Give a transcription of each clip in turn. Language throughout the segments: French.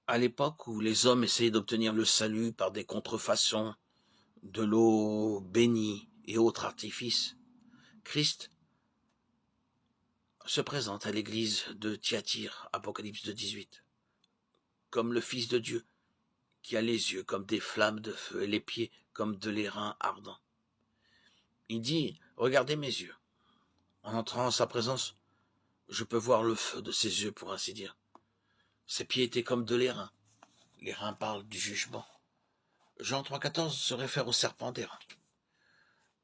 À l'époque où les hommes essayaient d'obtenir le salut par des contrefaçons, de l'eau bénie et autres artifices, Christ se présente à l'église de Thyatire, Apocalypse 2,18, comme le Fils de Dieu, qui a les yeux comme des flammes de feu et les pieds comme de l'airain ardent. Il dit, regardez mes yeux. En entrant en sa présence, je peux voir le feu de ses yeux, pour ainsi dire. Ses pieds étaient comme de l'airain. L'airain parle du jugement. Jean 3,14 se réfère au serpent d'airain.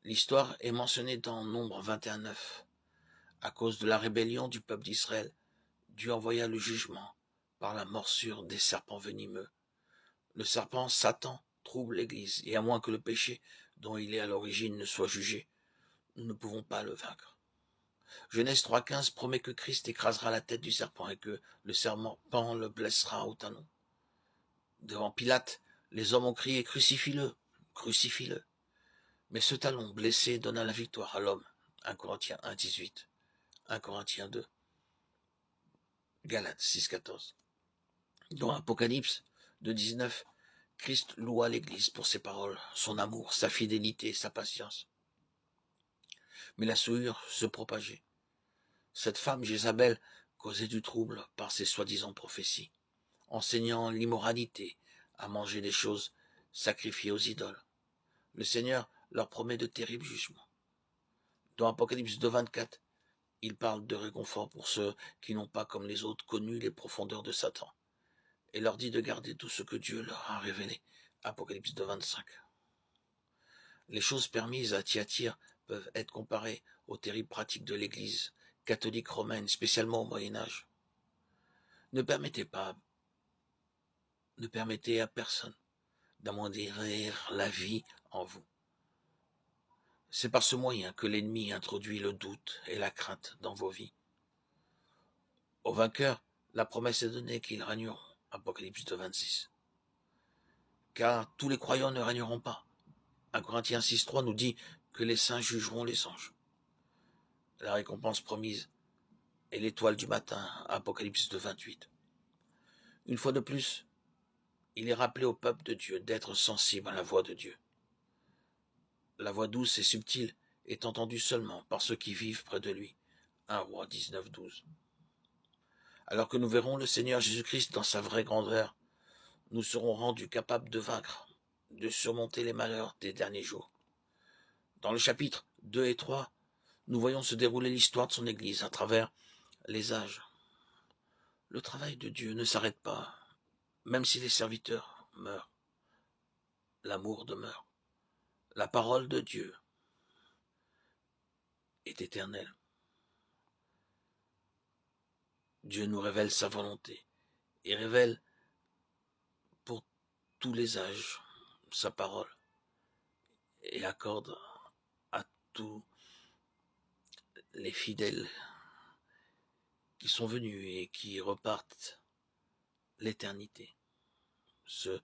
L'histoire est mentionnée dans Nombre 21,9. À cause de la rébellion du peuple d'Israël, Dieu envoya le jugement par la morsure des serpents venimeux. Le serpent Satan trouble l'Église, et à moins que le péché dont il est à l'origine ne soit jugé, nous ne pouvons pas le vaincre. Genèse 3,15 promet que Christ écrasera la tête du serpent et que le serpent le blessera au talon. Devant Pilate, les hommes ont crié « Crucifie-le, crucifie-le ». Mais ce talon blessé donna la victoire à l'homme. 1 Corinthiens 1,18, 1 Corinthiens 2, Galates 6,14. Dans Apocalypse 2,19, Christ loua l'Église pour ses paroles, son amour, sa fidélité, sa patience. Mais la souillure se propageait. Cette femme, Jézabel, causait du trouble par ses soi-disant prophéties, enseignant l'immoralité, à manger des choses sacrifiées aux idoles. Le Seigneur leur promet de terribles jugements. Dans Apocalypse 2,24, il parle de réconfort pour ceux qui n'ont pas, comme les autres, connu les profondeurs de Satan, et leur dit de garder tout ce que Dieu leur a révélé. Apocalypse 2,25. Les choses permises à Thyatire peuvent être comparées aux terribles pratiques de l'Église catholique romaine, spécialement au Moyen-Âge. Ne permettez à personne d'amoindrir la vie en vous. C'est par ce moyen que l'ennemi introduit le doute et la crainte dans vos vies. Aux vainqueurs, la promesse est donnée qu'ils régneront. Apocalypse 2,26. Car tous les croyants ne régneront pas. 1 Corinthiens 6,3 nous dit que les saints jugeront les anges. La récompense promise est l'étoile du matin. Apocalypse 2,28. Une fois de plus, il est rappelé au peuple de Dieu d'être sensible à la voix de Dieu. La voix douce et subtile est entendue seulement par ceux qui vivent près de lui. 1 Roi 19,12. Alors que nous verrons le Seigneur Jésus-Christ dans sa vraie grandeur, nous serons rendus capables de vaincre, de surmonter les malheurs des derniers jours. Dans le chapitre 2 et 3, nous voyons se dérouler l'histoire de son Église à travers les âges. Le travail de Dieu ne s'arrête pas, même si les serviteurs meurent. L'amour demeure. La parole de Dieu est éternelle. Dieu nous révèle sa volonté et révèle pour tous les âges sa parole et accorde à tous les fidèles qui sont venus et qui repartent l'éternité, ceux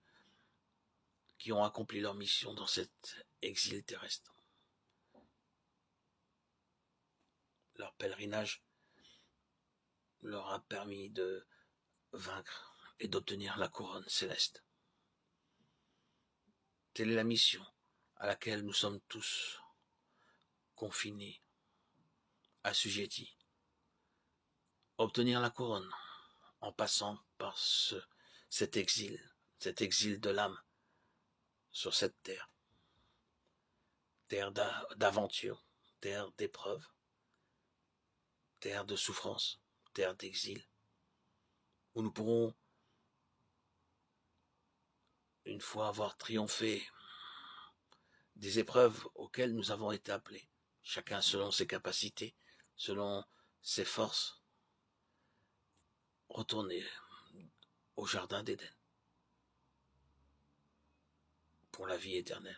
qui ont accompli leur mission dans cet exil terrestre. Leur pèlerinage leur a permis de vaincre et d'obtenir la couronne céleste. Telle est la mission à laquelle nous sommes tous confinés, assujettis. Obtenir la couronne en passant par cet exil de l'âme sur cette terre d'aventure, terre d'épreuve, terre de souffrance, terre d'exil, où nous pourrons, une fois avoir triomphé des épreuves auxquelles nous avons été appelés, chacun selon ses capacités, selon ses forces, retourner au jardin d'Éden pour la vie éternelle.